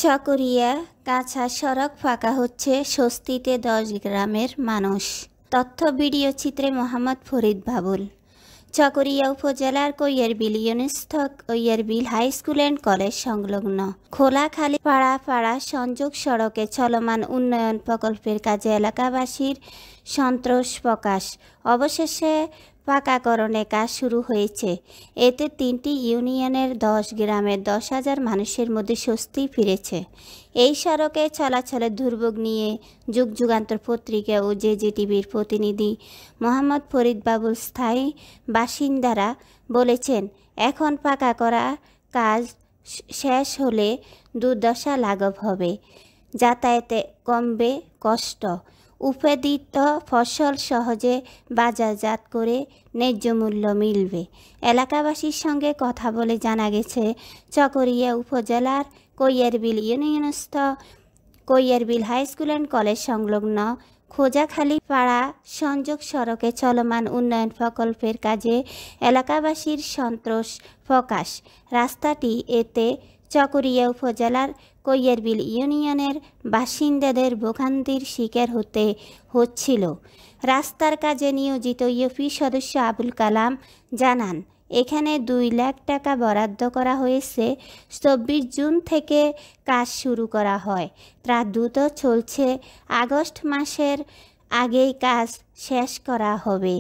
চকরিয়া কাঁচা সড়ক ফাঁকা হচ্ছে, স্বস্তিতে 10 গ্রামের মানুষ। তথ্য ভিডিও চিত্রে মোহাম্মদ ফরিদ বাবুল। চকরিয়া উপজেলার কৈয়েরবিল ইউনিয়নস্থ কৈয়েরবিল হাই স্কুল অ্যান্ড কলেজ সংলগ্ন খোলাখালী পাড়া সংযোগ সড়কে চলমান উন্নয়ন প্রকল্পের কাজে এলাকাবাসীর সন্তোষ প্রকাশ। অবশেষে পাকাকরণের কাজ শুরু হয়েছে। এতে 3টি ইউনিয়নের 10 গ্রামের 10,000 মানুষের মধ্যে স্বস্তি ফিরেছে। এই সড়কে চলাচলের দুর্ভোগ নিয়ে যুগ যুগান্তর পত্রিকা ও জেজেটিভির প্রতিনিধি মোহাম্মদ ফরিদ বাবুল স্থায়ী বাসিন্দারা বলেছেন, এখন পাকা করা কাজ শেষ হলে দুর্দশা লাঘব হবে, যাতায়াতে কমবে কষ্ট, উৎপাদিত ফসল সহজে বাজারজাত করে ন্যায্য মূল্য মিলবে। এলাকাবাসীর সঙ্গে কথা বলে জানা গেছে, চকরিয়া উপজেলার কৈয়েরবিল ইউনিয়নস্থ কৈয়েরবিল হাই স্কুল অ্যান্ড কলেজ সংলগ্ন খোঁজাখালী পাড়া সংযোগ সড়কে চলমান উন্নয়ন প্রকল্পের কাজে এলাকাবাসীর সন্তোষ প্রকাশ। রাস্তাটি এতে চকরিয়া উপজেলার কৈয়েরবিল ইউনিয়নের বাসিন্দাদের ভোগান্তির শিকার হতে হচ্ছিল। রাস্তার কাজে নিয়োজিত ইউপি সদস্য আবুল কালাম জানান, এখানে 2 লাখ টাকা বরাদ্দ করা হয়েছে। 24 জুন থেকে কাজ শুরু করা হয়। তা দ্রুত চলছে, আগস্ট মাসের আগেই কাজ শেষ করা হবে।